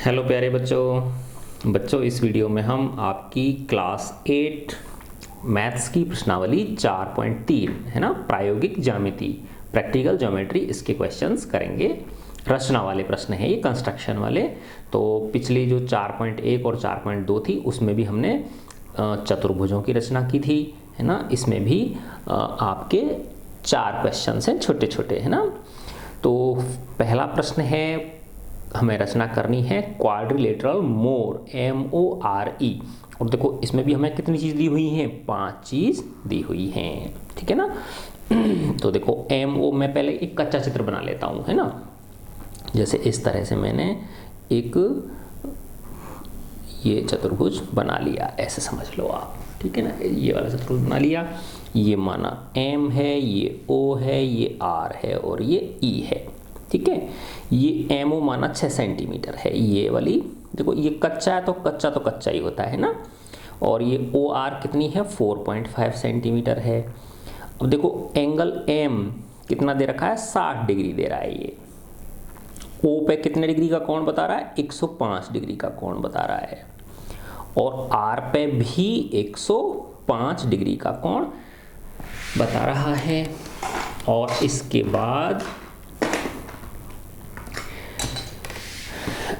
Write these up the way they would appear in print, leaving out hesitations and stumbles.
Hello प्यारे बच्चों इस वीडियो में हम आपकी क्लास 8 मैथ्स की प्रश्नावली 4.3 है ना, प्रायोगिक ज्यामिति, प्रैक्टिकल ज्योमेट्री, इसके क्वेश्चंस करेंगे। रचना वाले प्रश्न है ये, कंस्ट्रक्शन वाले। तो पिछली जो 4.1 और 4.2 थी उसमें भी हमने चतुर्भुजों की रचना की थी, है ना। इसमें भी आपके 4 क्वेश्चंस हैं, छोटे छोटे, है ना। तो पहला प्रश्न है, हमें रचना करनी है क्वाड्रिलेटरल मोर, MORE। और देखो इसमें भी हमें कितनी चीज़ दी हुई हैं, 5 चीज़ दी हुई हैं, ठीक है ना। तो देखो MO, मैं पहले एक कच्चा चित्र बना लेता हूँ, है ना। जैसे इस तरह से मैंने एक ये चतुर्भुज बना लिया, ऐसे समझ लो आप, ठीक है ना। ये वाला चतुर्भुज बना लिया, ये माना M है, ये O है, ये R है और ये E है, ठीक है। ये MO माना 6 सेंटीमीटर है। ये वाली देखो, ये कच्चा है तो कच्चा ही होता है ना। और ये OR कितनी है, 4.5 सेंटीमीटर है। अब देखो एंगल M कितना दे रखा है, 60 डिग्री दे रहा है। ये O पे कितने डिग्री का कोण बता रहा है, 105 डिग्री का कोण बता रहा है। और R पे भी 105 डिग्री का कोण बता रहा है। और इसके बाद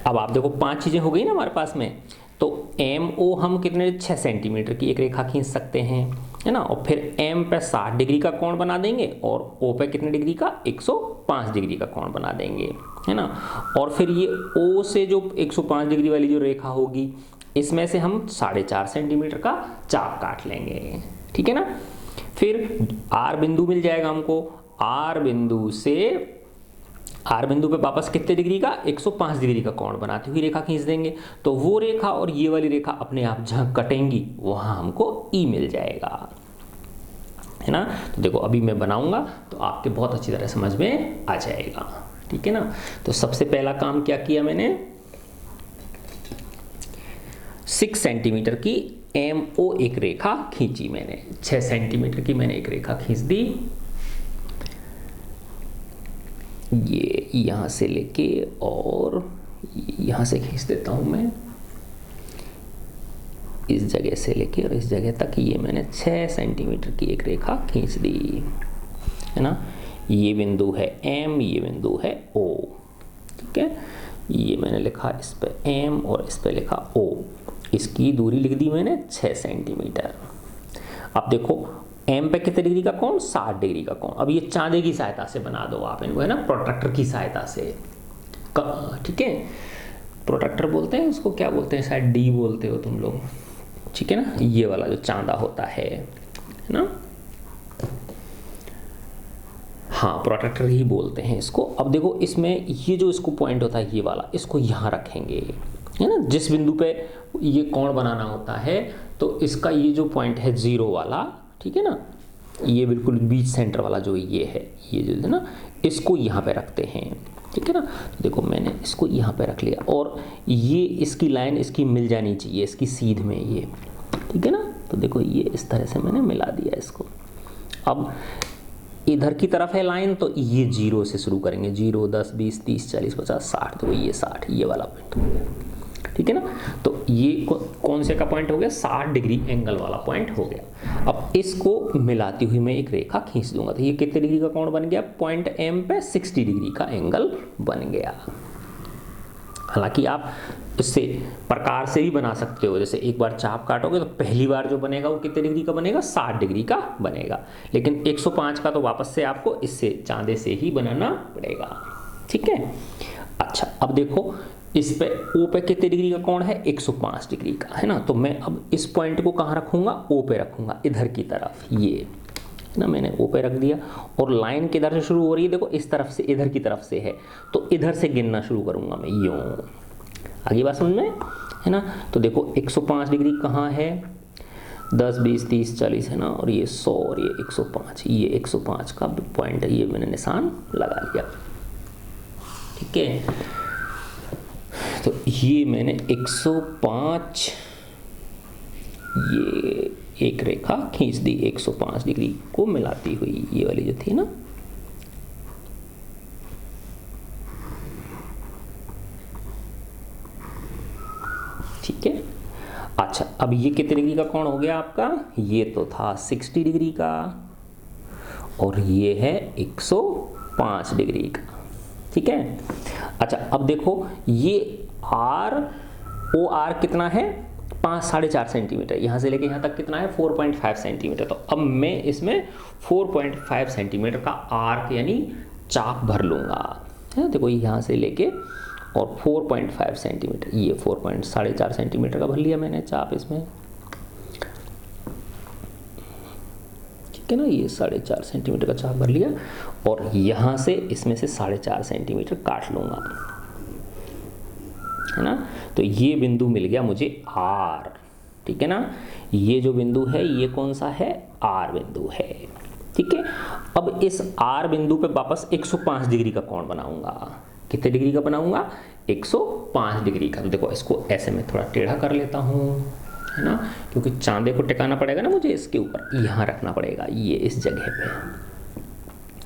अब आप देखो 5 चीज़ें हो गई ना हमारे पास में। तो MO हम कितने, 6 सेंटीमीटर की एक रेखा खींच सकते हैं, है ना। और फिर M पे 60 डिग्री का कोण बना देंगे और O पे कितने डिग्री का, 105 डिग्री का कोण बना देंगे, है ना। और फिर ये O से जो 105 डिग्री वाली जो रेखा होगी, इसमें से हम 4.5 सेंटीमीटर का चाप काट लेंगे, ठीक है ना। फिर R बिंदु मिल जाएगा हमको। R बिंदु पे वापस कितने डिग्री का, 105 डिग्री का कोण बनाती हुई रेखा खींच देंगे। तो वो रेखा और ये वाली रेखा अपने आप जहां कटेंगी वहां हमको E मिल जाएगा, है ना। तो देखो अभी मैं बनाऊंगा तो आपके बहुत अच्छी तरह समझ में आ जाएगा, ठीक है ना। तो सबसे पहला काम क्या किया मैंने, 6 सेंटीमीटर की MO एक रेखा खींची मैंने, 6 सेंटीमीटर की मैंने एक रेखा खींच दी। ये यहाँ से लेके और यहाँ से खींच देता हूँ मैं, इस जगह से लेके और इस जगह तक ये मैंने 6 सेंटीमीटर की एक रेखा खींच दी, है ना। ये बिंदु है M, ये बिंदु है O, ठीक है। ये मैंने लिखा इस पे M और इस पे लिखा O। इसकी दूरी लिख दी मैंने 6 सेंटीमीटर। अब देखो M पे कितने डिग्री का कोण, 60 डिग्री का कोण। अब ये चांदे की सहायता से बना दो आप इनको, है ना, प्रोट्रैक्टर की सहायता से, ठीक है। प्रोट्रैक्टर बोलते हैं उसको, क्या बोलते हैं, शायद D बोलते हो तुम लोग, ठीक है ना। ये वाला जो चांदा होता है ना, हाँ प्रोट्रैक्टर ही बोलते हैं इसको। अब देखो इसमें ये जो इसको पॉइंट होता है ये वाला, इसको यहाँ रखेंगे, है ना। जिस बिंदु पे ये कोण बनाना होता है तो इसका ये जो पॉइंट है 0 वाला, ठीक है ना, ये बिल्कुल बीच सेंटर वाला जो ये है, ये जो है ना, इसको यहाँ पे रखते हैं, ठीक है ना। तो देखो मैंने इसको यहाँ पे रख लिया और ये इसकी लाइन इसकी मिल जानी चाहिए इसकी सीध में, ये, ठीक है ना। तो देखो ये इस तरह से मैंने मिला दिया इसको। अब इधर की तरफ है लाइन तो ये 0 से शुरू करेंगे, 0, 10, 20, 30, 40, 50, 60। तो ये 60, ये वाला पॉइंट हो गया, ठीक है ना। तो ये कौन से का पॉइंट हो गया, 60 डिग्री एंगल वाला पॉइंट हो गया। अब इसको मिलाती हुई मैं एक रेखा खींच दूंगा तो ये कितने डिग्री का कोण बन गया, पॉइंट M पे 60 डिग्री का एंगल बन गया। हालांकि आप इससे प्रकार से भी बना सकते हो, जैसे एक बार चाप काटोगे तो पहली बार जो बनेगा वो कितने डिग्री का बनेगा, 60 डिग्री का बनेगा। लेकिन 105 का तो वापस से आपको इससे चांदे से ही बनाना पड़ेगा, ठीक है। अच्छा अब देखो इस पे O पे कितने डिग्री का कोण है, 105 डिग्री का, है ना। तो मैं अब इस पॉइंट को कहाँ रखूंगा, O पे रखूंगा, इधर की तरफ, ये ना मैंने O पे रख दिया। और लाइन किधर से शुरू हो रही है, देखो इस तरफ से, इधर की तरफ से है, तो इधर से गिनना शुरू करूंगा मैं, यूं। आगे बात समझ में, है ना। तो देखो 105 डिग्री कहाँ है, 10, 20, 30, 40, है ना। और ये 100 और ये 105, ये 105 का पॉइंट है, ये मैंने निशान लगा लिया, ठीक है। तो ये मैंने 105 ये एक रेखा खींच दी 105 डिग्री को मिलाती हुई, ये वाली जो थी ना, ठीक है। अच्छा, अब ये कितने डिग्री का कोण हो गया आपका? ये तो था 60 डिग्री का और ये है 105 डिग्री का, ठीक है। अच्छा, अब देखो ये आर, ओ आर कितना है? 5-4.5 सेंटीमीटर, यहाँ से लेके यहाँ तक कितना है? 4.5 सेंटीमीटर। तो अब मैं इसमें 4.5 सेंटीमीटर का आर्क यानी चाप भर लूँगा, है। देखो यहाँ से लेके और 4.5 सेंटीमीटर, ये 4.4 सेंटीमीटर का भर लिया मैंने चाप इसमें, ठीक है ना। ये 4.5 सेंटीमीटर का चाप भर लिया और यहाँ से इसमें से 4.5 सेंटीमीटर काट लूँगा, है ना। तो ये बिंदु मिल गया मुझे आर, ठीक है ना। ये जो बिंदु है ये कौन सा है? आर बिंदु है, ठीक है। अब इस आर बिंदु पे वापस 105 डिग्री का कोण बनाऊंगा। कितने डिग्री का बनाऊंगा? 105 डिग्री का। तो देखो इसको ऐसे में थोड़ा टेढ़ा कर लेता हूँ, है ना, क्योंकि चांदे को टिकाना पड़ेगा ना मुझे इसके ऊपर, यहाँ रखना पड़ेगा, ये इस जगह पे,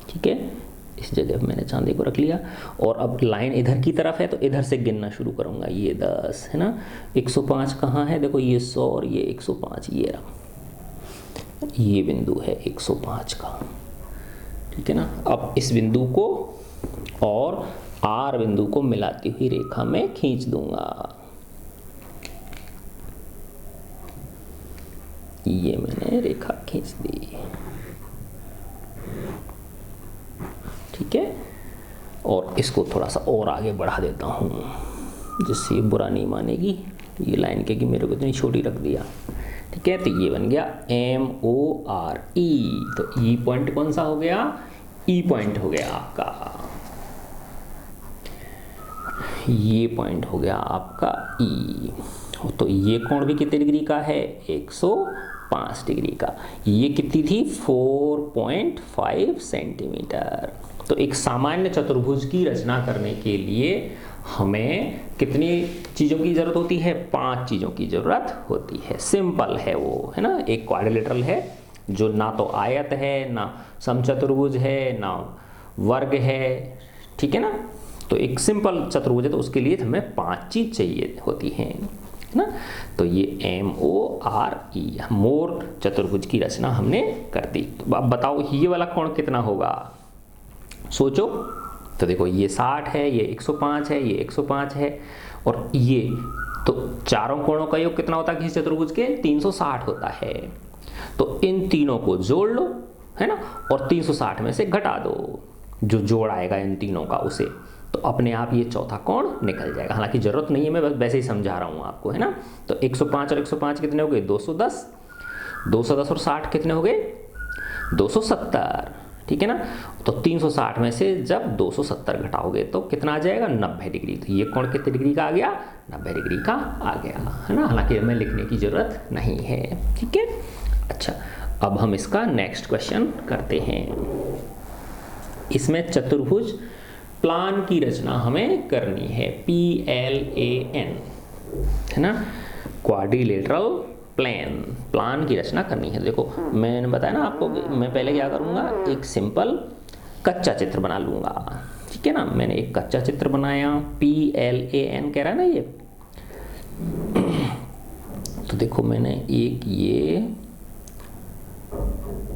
ठीक है। इस जगह पे मैंने चांदी को रख लिया और अब लाइन इधर की तरफ है तो इधर से गिनना शुरू करूँगा। ये 10, है ना। 105 कहाँ है? देखो ये 100 और ये 105, ये रहा, ये बिंदु है 105 का, ठीक है ना। अब इस बिंदु को और आर बिंदु को मिलाती हुई रेखा में खींच दूंगा। ये मैंने रेखा खींच दी, ठीक है। और इसको थोड़ा सा और आगे बढ़ा देता हूँ जिससे ये बुरा नहीं मानेगी ये लाइन के कि मेरे को इतनी छोटी रख दिया, ठीक है। तो ये बन गया MORE। तो ई पॉइंट कौन सा हो गया? ई पॉइंट हो गया आपका, ये पॉइंट हो गया आपका ई। तो ये कोण भी कितने डिग्री का है? 105 डिग्री का। ये कितनी थी? 4.5 सेंटीमीटर। तो एक सामान्य चतुर्भुज की रचना करने के लिए हमें कितनी चीज़ों की ज़रूरत होती है? 5 चीज़ों की ज़रूरत होती है। सिंपल है वो, है ना। एक क्वाड्रिलेटरल है जो ना तो आयत है, ना समचतुर्भुज है, ना वर्ग है, ठीक है ना। तो एक सिंपल चतुर्भुज है तो उसके लिए हमें 5 चीज़ चाहिए होती हैं, है ना। तो ये MORE, मोर चतुर्भुज की रचना हमने कर दी। तो अब बताओ ये वाला कोण कितना होगा? सोचो। तो देखो ये 60 है, ये 105 है, ये 105 है और ये, तो चारों कोणों का योग कितना होता है किसी चतुर्भुज के? 360 होता है। तो इन तीनों को जोड़ लो, है ना, और 360 में से घटा दो, जो जोड़ आएगा इन तीनों का उसे, तो अपने आप ये चौथा कोण निकल जाएगा। हालांकि जरूरत नहीं है, मैं बस वैसे ही समझा रहा हूँ आपको, है ना। तो 105 और 105 कितने हो गए? 210। 210 और 60 कितने हो गए? 270, ठीक है ना। तो 360 में से जब 270 घटाओगे तो कितना आ जाएगा? 90 डिग्री। तो ये कोण कितने डिग्री का आ गया? 90 डिग्री का आ गया, है ना। हालांकि हमें लिखने की जरूरत नहीं है, ठीक है। अच्छा, अब हम इसका नेक्स्ट क्वेश्चन करते हैं। इसमें चतुर्भुज प्लान की रचना हमें करनी है, PLAN, है ना। क्वाड्रिलेटरल प्लान की रचना करनी है। देखो मैंने बताया ना आपको, मैं पहले क्या करूँगा? एक सिंपल कच्चा चित्र बना लूँगा, ठीक है ना। मैंने एक कच्चा चित्र बनाया, PLAN कह रहा है ना ये। तो देखो मैंने एक ये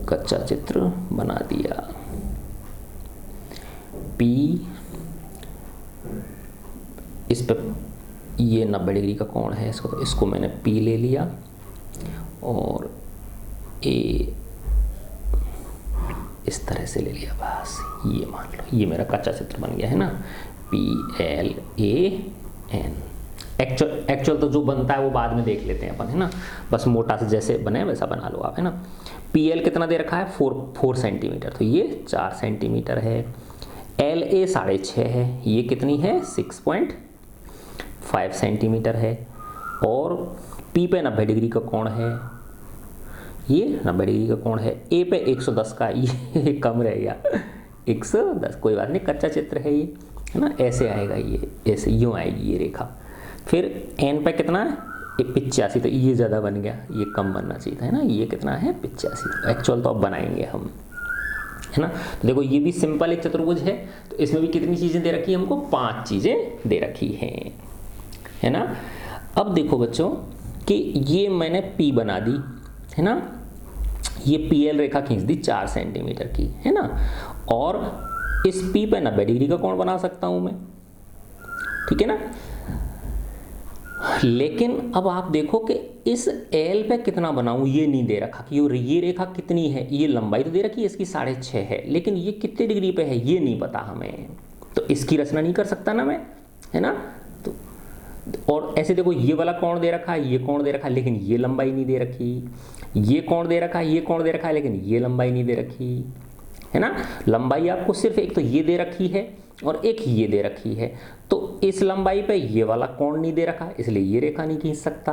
कच्चा चित्र बना दिया, P, इस पर ये 90 डिग्री का कोण है इसको, तो इसको मैंने P ले लिया और A इस तरह से ले लिया, बस ये मान लो ये मेरा कच्चा चित्र बन गया, है ना। PLAN। एक्चुअल तो जो बनता है वो बाद में देख लेते हैं अपन, है ना। बस मोटा से जैसे बने वैसा बना लो आप, है ना। PL कितना दे रखा है? 4 सेंटीमीटर, तो ये 4 सेंटीमीटर है। LA 6.5 है, ये कितनी है? 6.5 सेंटीमीटर है। और P पे 90 डिग्री का कोण है, ये 90 डिग्री का कोण है। A पे 110 का, ये कम रह गया, 110, कोई बात नहीं, कच्चा चित्र है ये, है ना। ऐसे आएगा ये, ऐसे यूँ आएगी ये रेखा। फिर N पे कितना है? 85, तो ये ज़्यादा बन गया, ये कम बनना चाहिए था, है ना। ये कितना है? 85। एक्चुअल तो अब बनाएंगे हम, है ना। तो देखो ये भी सिंपल एक चतुर्भुज है, तो इसमें भी कितनी चीज़ें दे रखी है हमको? 5 चीज़ें दे रखी हैं, है ना। अब देखो बच्चों कि ये मैंने P बना दी है ना, ये PL रेखा खींच दी 4 सेंटीमीटर की है ना, और इस P पे 90 डिग्री का कोण बना सकता हूं मैं, ठीक है ना। लेकिन अब आप देखो कि इस L पे कितना बनाऊं, ये नहीं दे रखा कि ये रेखा कितनी है, ये लंबाई तो दे रखी है इसकी 6.5 है, लेकिन ये कितने डिग्री पे है ये नहीं पता हमें, तो इसकी रचना नहीं कर सकता ना मैं, है ना। तो और ऐसे देखो ये वाला कोण दे रखा है, ये कोण दे रखा है, लेकिन ये लंबाई नहीं दे रखी, ये कोण दे रखा है, ये कोण दे रखा है, लेकिन ये लंबाई नहीं दे रखी, है ना। लंबाई आपको सिर्फ एक तो ये दे रखी है और एक ये दे रखी है, तो इस लंबाई पे ये वाला कोण नहीं दे रखा, इसलिए ये रेखा नहीं खींच सकता,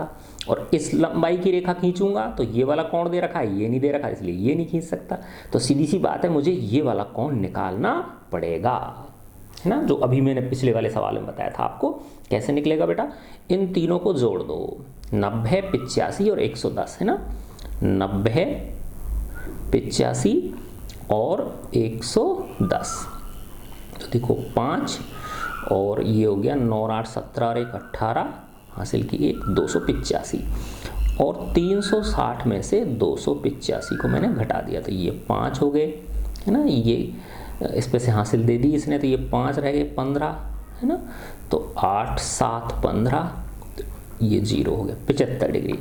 और इस लंबाई की रेखा खींचूंगा तो ये वाला कोण दे रखा है, ये नहीं दे रखा, इसलिए ये नहीं खींच सकता। तो सीधी सी बात है, मुझे ये वाला कोण निकालना पड़ेगा, है ना, जो अभी मैंने पिछले वाले सवाल में बताया था आपको। कैसे निकलेगा बेटा, इन तीनों को जोड़ दो, 90, 85 और 110, है ना, 90, 85 और 110। तो देखो 5 और ये हो गया 9, 8, 17 और 1, 18 हासिल की, एक 285, और 360 में से 285 को मैंने घटा दिया, तो ये 5 हो गए, है ना, ये इस पे से हासिल दे दी इसने, तो ये 5 रह गए, 15, है ना, तो 8, 7, 15, ये 0 हो गया, 75 डिग्री,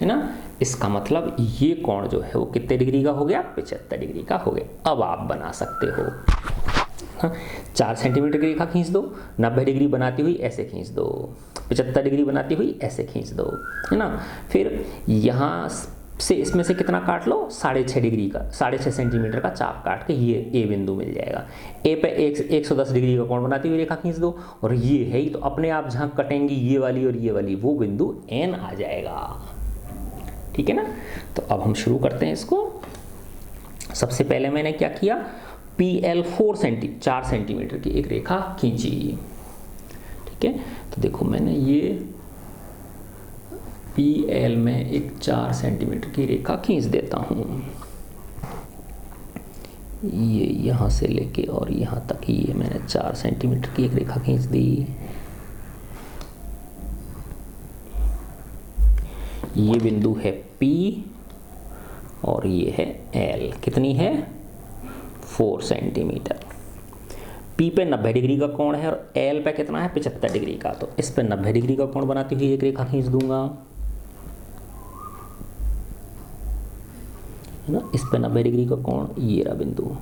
है ना। इसका मतलब ये कोण जो है वो कितने डिग्री का हो गया, 75 डिग्री का हो गया। अब आप बना सकते हो, हाँ, 4 सेंटीमीटर की रेखा खींच दो, 90 डिग्री बनाती हुई ऐसे खींच दो, 75 डिग्री बनाती हुई ऐसे खींच दो, है ना। फिर यहाँ से इसमें से कितना काट लो, 6.5 डिग्री का, 6.5 सेंटीमीटर का चाप काट के ये ए बिंदु मिल जाएगा। ए पे 110 डिग्री का कोण बनाती हुई रेखा खींच दो, और ये है ही तो अपने आप जहाँ कटेंगी ये वाली और ये वाली, वो बिंदु एन आ जाएगा, ठीक है ना। तो अब हम शुरू करते हैं इसको। सबसे पहले मैंने क्या किया, PL 4 सेंटीमीटर की एक रेखा खींची, ठीक है। तो देखो मैंने ये PL में एक 4 सेंटीमीटर की रेखा खींच देता हूँ, ये यहाँ से लेके और यहाँ तक, ये मैंने 4 सेंटीमीटर की एक रेखा खींच दी। ये बिंदु है P और ये है L, कितनी है, 4 सेंटीमीटर। P पे 90 डिग्री का कोण है और L पे कितना है, 75 डिग्री का, तो इस पे 90 डिग्री का कोण बनाती हुई एक रेखा खींच दूंगा, है ना। इस पे 90 डिग्री का कोण, ये रहा बिंदु,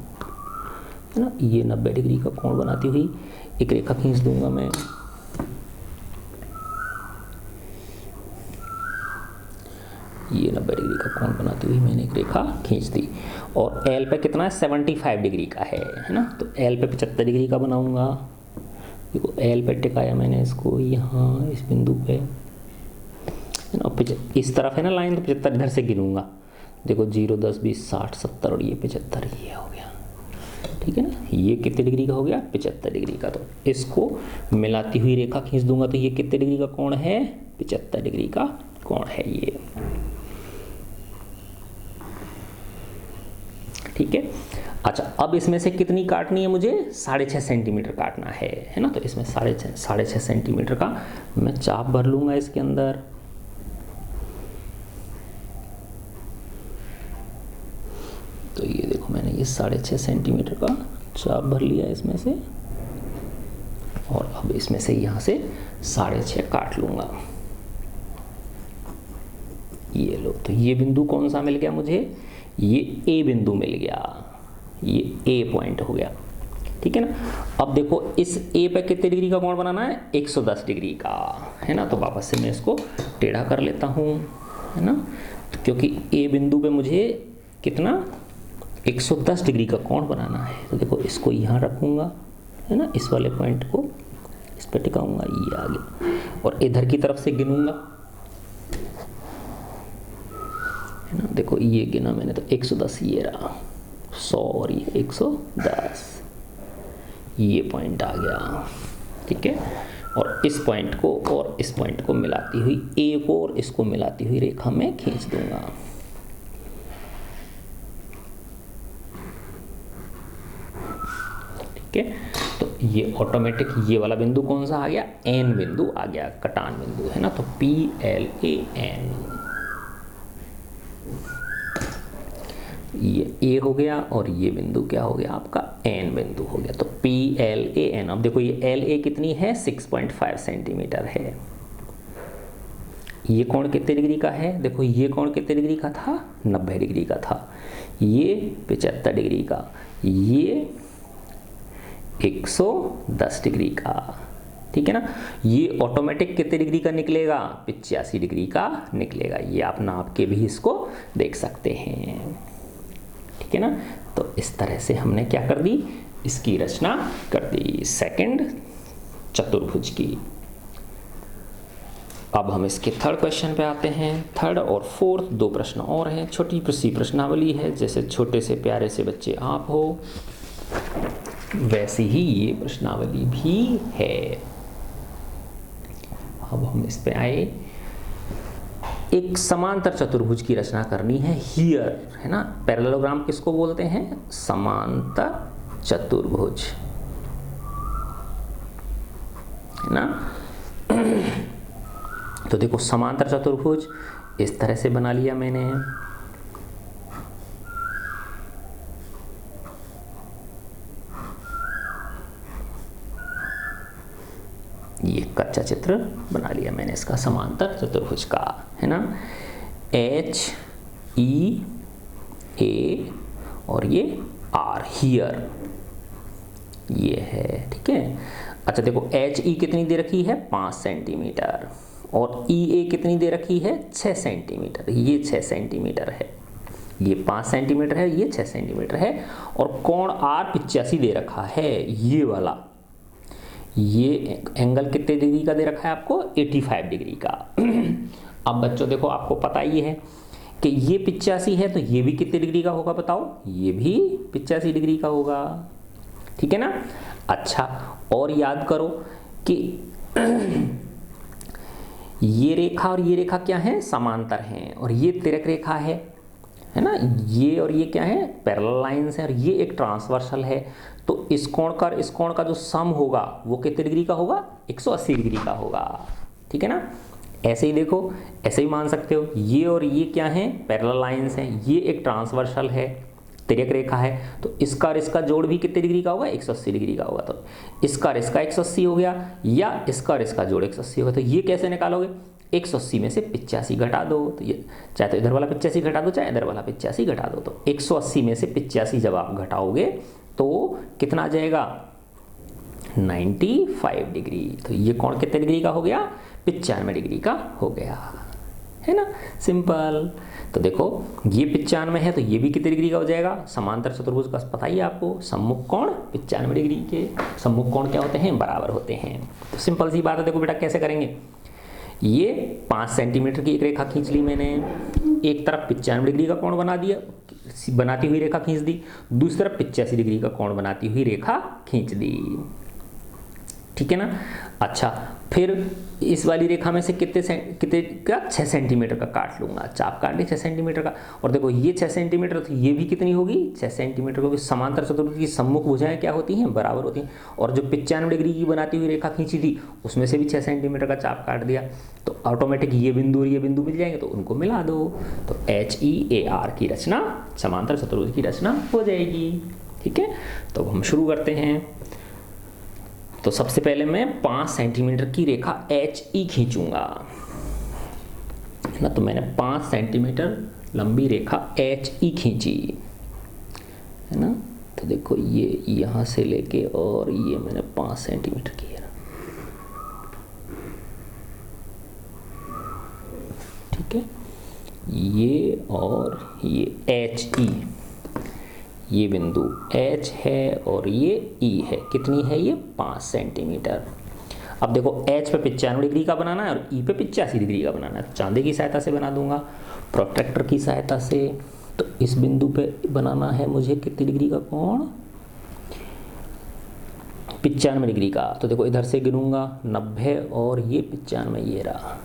है ना, ये 90 डिग्री का कोण बनाती हुई एक रेखा खींच दूंगा मैं। ये 90 डिग्री का कोण बनाती हुई मैंने एक रेखा खींच दी, और L पे कितना है, 75 डिग्री का है ना, तो L पे 75 डिग्री का बनाऊंगा। देखो L पे टिकाया मैंने इसको यहाँ इस बिंदु पे, है ना, इस तरफ है ना लाइन, तो 75 इधर से गिनूंगा, देखो 0, 10, 20, 60, 70 और ये 75, ये हो गया, ठीक है ना। ये कितने डिग्री का हो गया, 75 डिग्री का, तो इसको मिलाती हुई रेखा खींच दूंगा, तो ये कितने डिग्री का कोण है, 75 डिग्री का कोण है ये, ठीक है। अच्छा, अब इसमें से कितनी काटनी है मुझे, 6.5 सेंटीमीटर काटना है ना, तो इसमें 6.5 सेंटीमीटर का मैं चाप भर लूंगा इसके अंदर। तो ये देखो मैंने ये 6.5 सेंटीमीटर का चाप भर लिया इसमें से, और अब इसमें से यहाँ से 6.5 काट लूंगा, ये लो। तो ये बिंदु कौन सा मिल गया मुझे, ये ए बिंदु मिल गया, ये ए पॉइंट हो गया, ठीक है ना। अब देखो इस ए पे कितने डिग्री का कोण बनाना है, 110 डिग्री का, है ना। तो वापस से मैं इसको टेढ़ा कर लेता हूँ, है ना, तो क्योंकि ए बिंदु पे मुझे कितना, 110 डिग्री का कोण बनाना है। तो देखो इसको यहाँ रखूँगा, है ना, इस वाले पॉइंट को इस पर टिकाऊँगा, ये आगे, और इधर की तरफ से गिनूँगा, है ना। देखो ये गिना मैंने, तो 110 ये रहा, 100 और ये 110, ये पॉइंट आ गया, ठीक है। और इस पॉइंट को और इस पॉइंट को मिलाती हुई, ए को और इसको मिलाती हुई रेखा में खींच दूंगा, ठीक है। तो ये ऑटोमेटिक ये वाला बिंदु कौन सा आ गया, एन बिंदु आ गया, कटान बिंदु है ना। तो PLAN, ये ए हो गया और ये बिंदु क्या हो गया आपका, एन बिंदु हो गया। तो PLAN, अब देखो ये LA कितनी है, 6.5 सेंटीमीटर है। ये कोण कितने डिग्री का है, देखो ये कोण कितने डिग्री का था, 90 डिग्री का था। ये 75 डिग्री का, ये 110 डिग्री का, ठीक है ना। ये ऑटोमेटिक कितने डिग्री का निकलेगा, 85 डिग्री का निकलेगा। ये आप नाप के भी इसको देख सकते हैं, ठीक है ना। तो इस तरह से हमने क्या कर दी, इसकी रचना कर दी सेकंड चतुर्भुज की। अब हम इसके थर्ड क्वेश्चन पे आते हैं। थर्ड और फोर्थ दो प्रश्न और हैं, छोटी सी प्रश्नावली है, जैसे छोटे से प्यारे से बच्चे आप हो वैसी ही ये प्रश्नावली भी है। अब हम इस पे आए, एक समांतर चतुर्भुज की रचना करनी है हियर, है ना। पैरेललोग्राम किसको बोलते हैं, समांतर चतुर्भुज, है ना। तो देखो समांतर चतुर्भुज इस तरह से बना लिया मैंने, ये कच्चा चित्र बना लिया मैंने इसका समांतर चतुर्भुज का, है ना। HEA और ये R हियर, ये है, ठीक है। अच्छा देखो HE कितनी दे रखी है, 5 सेंटीमीटर, और EA कितनी दे रखी है, 6 सेंटीमीटर। ये 6 सेंटीमीटर है, ये 5 सेंटीमीटर है, ये 6 सेंटीमीटर है। और कोण R 85 दे रखा है, ये वाला, ये एंगल कितने डिग्री का दे रखा है आपको, 85 डिग्री का। अब बच्चों देखो आपको पता ही है कि ये 85 है, तो ये भी कितने डिग्री का होगा बताओ, ये भी 85 डिग्री का होगा, ठीक है ना। अच्छा और याद करो कि ये रेखा और ये रेखा क्या है, समांतर हैं, और ये तिर्यक रेखा है ना। ये और ये क्या है, पैरेलल लाइंस है, और ये एक ट्रांसवर्सल है। तो इस कोण का इस कोण का जो सम होगा वो कितने डिग्री का होगा, 180 डिग्री का होगा, ठीक है ना। ऐसे ही देखो, ऐसे ही मान सकते हो, ये और ये क्या है, पैरेलल लाइंस हैं, ये एक ट्रांसवर्सल है, तिर्यक रेखा है। तो इसका और इसका जोड़ भी कितने डिग्री का होगा, 180 डिग्री का होगा। तो इसका और इसका 180 हो गया, या इसका और इसका जोड़ 180 होगा। तो ये कैसे निकालोगे, 180 में से 85 घटा दो, तो ये चाहे तो इधर वाला 85 घटा दो, चाहे इधर वाला 85 घटा दो। तो 180 में से 85 जब आप घटाओगे तो कितना आ जाएगा, 95 डिग्री। तो ये कोण कितने डिग्री का हो गया, 95 डिग्री का हो गया, है ना, सिंपल। तो देखो ये 95 है, तो ये भी कितने डिग्री का हो जाएगा, समांतर चतुर्भुज का पता ही है आपको, सम्मुख कोण 95 डिग्री के सम्मुख कोण क्या होते हैं, बराबर होते हैं। तो सिंपल सी बात है, देखो बेटा कैसे करेंगे। ये 5 सेंटीमीटर की एक रेखा खींच ली मैंने, एक तरफ 95 डिग्री का कोण बना दिया, बनाती हुई रेखा खींच दी, दूसरी तरफ 85 डिग्री का कोण बनाती हुई रेखा खींच दी, ठीक है ना। अच्छा फिर इस वाली रेखा में से कितने का 6 सेंटीमीटर का काट लूंगा, चाप काट ली 6 सेंटीमीटर का। और देखो ये 6 सेंटीमीटर, तो ये भी कितनी होगी, 6 सेंटीमीटर को भी। समांतर चतुर्भुज की सम्मुख भुजाएं क्या होती हैं, बराबर होती हैं। और जो 95 डिग्री की बनाती हुई रेखा खींची थी उसमें से भी 6 सेंटीमीटर का चाप काट दिया, तो ऑटोमेटिक ये बिंदु और ये बिंदु मिल जाएंगे, तो उनको मिला दो। तो HEAR की रचना, समांतर चतुर्भुज की रचना हो जाएगी, ठीक है। तो हम शुरू करते हैं। तो सबसे पहले मैं 5 सेंटीमीटर की रेखा HE खींचूंगा, है ना। तो मैंने 5 सेंटीमीटर लंबी रेखा HE खींची, है ना। तो देखो ये यहाँ से लेके और ये मैंने 5 सेंटीमीटर की है, ठीक है। ये और ये HE, ये बिंदु H है और ये E है, कितनी है ये, 5 सेंटीमीटर। अब देखो H पे 95 डिग्री का बनाना है और E पे 85 डिग्री का बनाना है। चांदी की सहायता से बना दूंगा, प्रोट्रैक्टर की सहायता से। तो इस बिंदु पे बनाना है मुझे कितनी डिग्री का कोण, 95 डिग्री का। तो देखो इधर से गिनूंगा 90 और ये 95, ये रहा,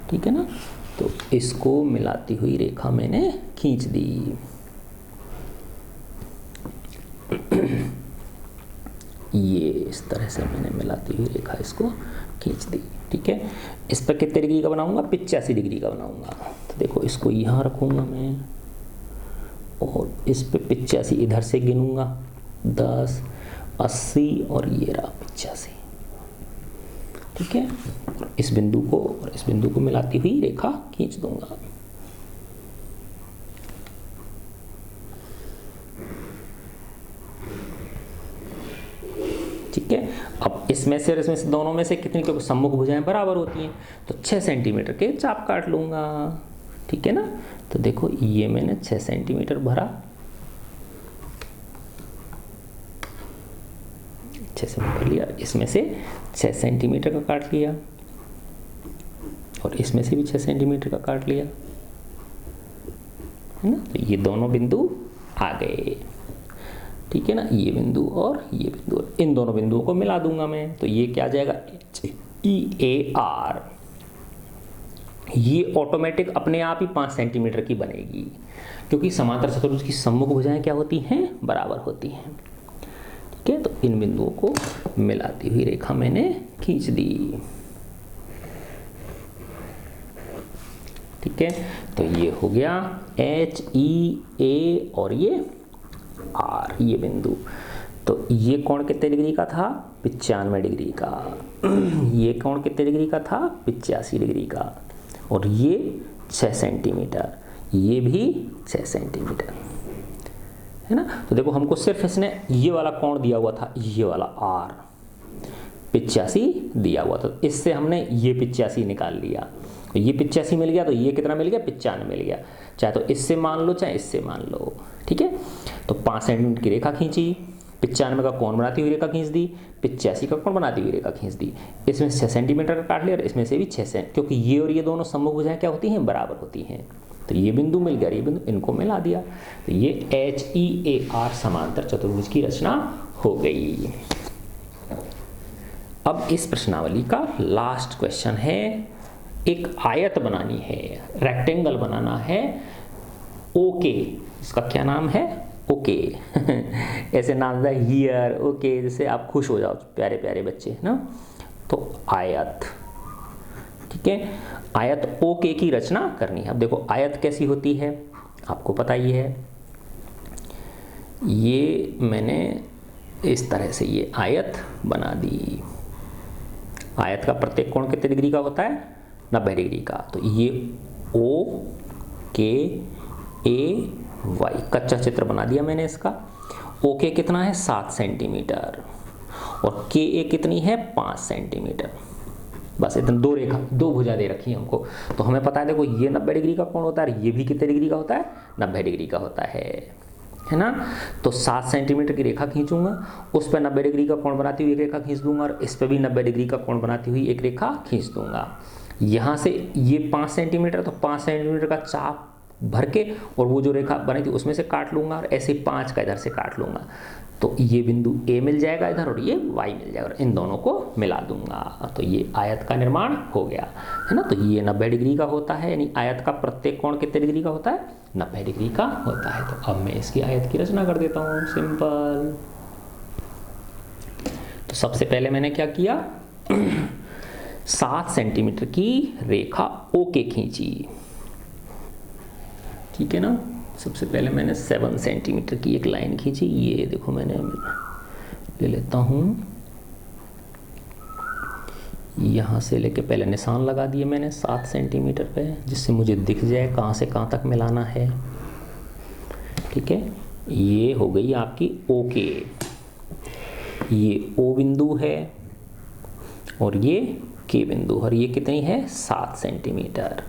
ठीक है ना। तो इसको मिलाती हुई रेखा मैंने खींच दी। ये इस तरह से मैंने मिलाती हुई रेखा इसको खींच दी। ठीक है, इस पर कितने डिग्री का बनाऊंगा? 85 डिग्री का बनाऊंगा। तो देखो इसको यहाँ रखूँगा मैं और इस पे 85 इधर से गिनूंगा, 10, 80 और ये रहा 85। ठीक है, इस बिंदु को और इस बिंदु को मिलाती हुई रेखा खींच दूंगा। ठीक है, अब इसमें से और इसमें से दोनों में से कितनी, क्योंकि सम्मुख भुजाएं बराबर होती हैं, तो 6 सेंटीमीटर के चाप काट लूंगा। ठीक है ना, तो देखो ये मैंने 6 सेंटीमीटर भरा, 6 सेंटीमीटर लिया, इसमें से 6 सेंटीमीटर का काट लिया और इसमें से भी 6 सेंटीमीटर का काट लिया, है ना। तो ये दोनों बिंदु आ गए। ठीक है ना, ये बिंदु और ये बिंदु, इन दोनों बिंदुओं को मिला दूंगा मैं। तो ये क्या आ जाएगा? HEAR। ये ऑटोमेटिक अपने आप ही 5 सेंटीमीटर की बनेगी, क्योंकि समांतर चतुर्भुज की सम्मुख भुजाएं क्या होती हैं? बराबर होती हैं। ठीक है, तो इन बिंदुओं को मिलाती हुई रेखा मैंने खींच दी। ठीक है, तो ये हो गया HEA और ये R, ये बिंदु। तो ये कोण कितने डिग्री का था? 95 डिग्री का। ये कोण कितने डिग्री का था? 85 डिग्री का। और ये 6 सेंटीमीटर, ये भी 6 सेंटीमीटर, है ना। तो देखो हमको सिर्फ इसने ये वाला कोण दिया हुआ था, ये वाला R 85 दिया हुआ था, तो इससे हमने ये 85 निकाल लिया। तो ये 85 मिल गया, तो ये कितना मिल गया? 95 मिल गया। चाहे तो इससे मान लो चाहे इससे मान लो। ठीक है, तो 5 सेंटीमीटर की रेखा खींची, 95 का कोण बनाती हुई रेखा खींच दी, 85 का कोण बनाती हुई रेखा खींच दी। इसमें 6 सेंटीमीटर का काट लिया और इसमें से भी 6 सेंटीमीटर, क्योंकि ये और ये दोनों सम्मुख भुजाएं क्या होती हैं? बराबर होती हैं। तो ये बिंदु मिल गया, ये बिंदु, इनको मिला दिया। तो ये HEAR समांतर चतुर्भुज की रचना हो गई। अब इस प्रश्नावली का लास्ट क्वेश्चन है, एक आयत बनानी है, रेक्टेंगल बनाना है, ओके। इसका क्या नाम है? ओके। ऐसे नाम है हियर, ओके, जैसे आप खुश हो जाओ, प्यारे प्यारे बच्चे, है ना। तो आयत, ठीक है, आयत ओके की रचना करनी है। अब देखो आयत कैसी होती है, आपको पता ही है। ये मैंने इस तरह से ये आयत बना दी। आयत का प्रत्येक कोण कितने डिग्री का होता है? 90 डिग्री का। तो ये O K A Y कच्चा चित्र बना दिया मैंने इसका। OK कितना है? 7 सेंटीमीटर और KA कितनी है? 5 सेंटीमीटर। बस इतने दो रेखा, दो भुजा दे रखी है हमको। तो हमें पता है, देखो ये 90 डिग्री का कोण होता है, ये भी कितने डिग्री का होता है? 90 डिग्री का होता है ना। तो 7 सेंटीमीटर की रेखा खींचूंगा, उस पर 90 डिग्री का कोण बनाती हुई एक रेखा खींच दूंगा और इस पर भी 90 डिग्री का कोण बनाती हुई एक रेखा खींच दूंगा। यहाँ से ये 5 सेंटीमीटर, तो 5 सेंटीमीटर का चाप भर के और वो जो रेखा बनी थी उसमें से काट लूंगा और ऐसे 5 का इधर से काट लूंगा। तो ये बिंदु A मिल जाएगा इधर और ये Y मिल जाएगा और इन दोनों को मिला दूंगा। तो ये आयत का निर्माण हो गया, है ना। तो ये 90 डिग्री का होता है, यानी आयत का प्रत्येक कोण कितने डिग्री का होता है? 90 डिग्री का होता है। तो अब मैं इसकी आयत की रचना कर देता हूँ, सिंपल। तो सबसे पहले मैंने क्या किया? 7 सेंटीमीटर की रेखा ओके खींची, ठीक है ना। सबसे पहले मैंने 7 सेंटीमीटर की एक लाइन खींची। ये देखो मैंने ले लेता हूँ, यहाँ से लेके पहले निशान लगा दिए मैंने 7 सेंटीमीटर पे, जिससे मुझे दिख जाए कहाँ से कहाँ तक मिलाना है। ठीक है, ये हो गई आपकी ओके। ये O बिंदु है और ये K बिंदु, और ये कितनी है? 7 सेंटीमीटर।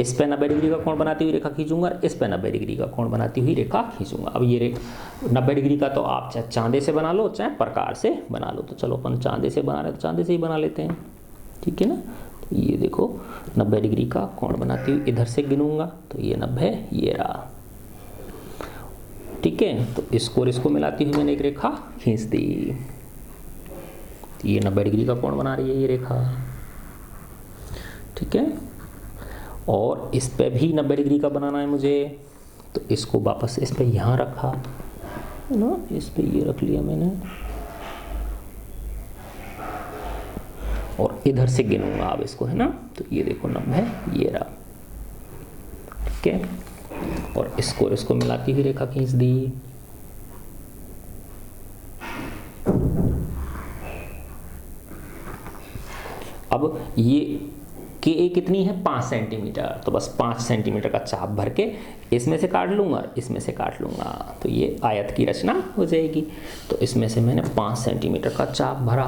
इस पे 90 डिग्री का कोण बनाती हुई रेखा खींचूंगा और इस पे 90 डिग्री का कोण बनाती हुई रेखा खींचूंगा। अब ये रेखा 90 डिग्री का तो आप चाहे चांदे से बना लो चाहे प्रकार से बना लो। तो चलो अपन चांदे से बना रहे तो चांदे से ही बना लेते हैं, ठीक है ना। तो ये देखो 90 डिग्री का कोण बनाती हुई इधर से गिनूंगा, तो ये 90 ये रहा, ठीक है। तो इसको और इसको मिलाती हुई मैंने एक रेखा खींच दी। ये 90 डिग्री का कोण बना रही है ये रेखा, ठीक है। और इस पे भी 90 डिग्री का बनाना है मुझे, तो इसको वापस इस पे यहाँ रखा, है ना। इस पे ये रख लिया मैंने इधर से गिनूंगा अब इसको, है ना। तो ये देखो 90 ये रहा, ठीक है। और इसको मिलाती हुई रेखा खींच दी। अब ये के ए कितनी है 5 सेंटीमीटर, तो बस 5 सेंटीमीटर का चाप भर के इसमें से काट लूंगा और इसमें से काट लूंगा, तो ये आयत की रचना हो जाएगी। तो इसमें से मैंने 5 सेंटीमीटर का चाप भरा।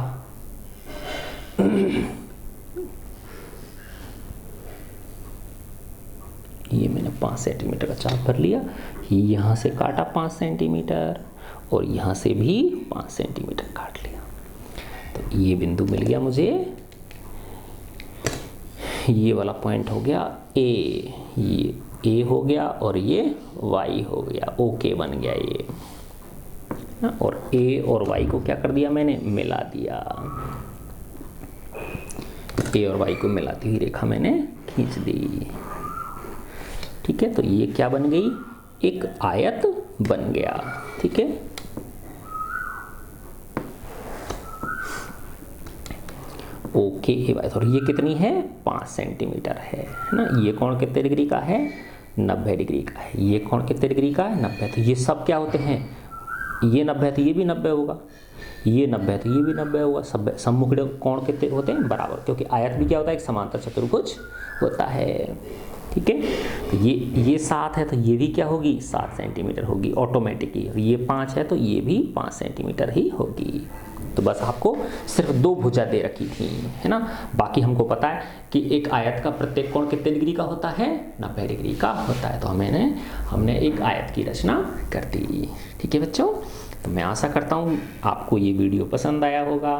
ये मैंने 5 सेंटीमीटर का चाप भर लिया। यहाँ से काटा 5 सेंटीमीटर और यहाँ से भी 5 सेंटीमीटर काट लिया। तो ये बिंदु मिल गया मुझे, ये वाला पॉइंट हो गया ए, ये ए हो गया और ये वाई हो गया, ओके बन गया ये। और ए और वाई को क्या कर दिया मैंने, मिला दिया। ए और वाई को मिलाती हुई रेखा मैंने खींच दी, ठीक है। तो ये क्या बन गई, एक आयत बन गया, ठीक है। ओके ए वाई, और ये कितनी है 5 सेंटीमीटर है ना। ये कोण कितने डिग्री का है 90 डिग्री का है। ये कोण कितने डिग्री का है 90। तो ये सब क्या होते हैं, ये 90 है तो ये भी 90 होगा, ये 90 है तो ये भी 90 होगा। सब सम्मुखीय कोण कितने होते हैं बराबर, क्योंकि आयत भी क्या होता है एक समांतर चतुर्भुज होता है, ठीक है। तो ये 7 है तो ये भी क्या होगी 7 सेंटीमीटर होगी ऑटोमेटिकली। ये 5 है तो ये भी 5 सेंटीमीटर ही होगी। तो बस आपको सिर्फ 2 भुजा दे रखी थी, है ना। बाकी हमको पता है कि एक आयत का प्रत्येक कोण कितने डिग्री का होता है 90 डिग्री का होता है। तो हमने एक आयत की रचना कर दी, ठीक है बच्चों। तो मैं आशा करता हूँ आपको ये वीडियो पसंद आया होगा,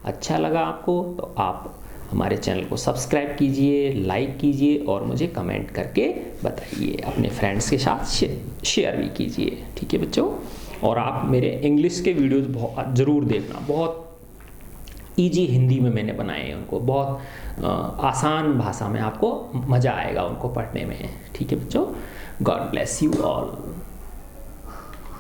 अच्छा लगा आपको। तो आप हमारे चैनल को सब्सक्राइब कीजिए, लाइक कीजिए और मुझे कमेंट करके बताइए, अपने फ्रेंड्स के साथ शेयर भी कीजिए, ठीक है बच्चों। और आप मेरे इंग्लिश के वीडियोस ज़रूर देखना, बहुत इजी हिंदी में मैंने बनाए हैं उनको, बहुत आसान भाषा में, आपको मज़ा आएगा उनको पढ़ने में, ठीक है बच्चों। God bless you all.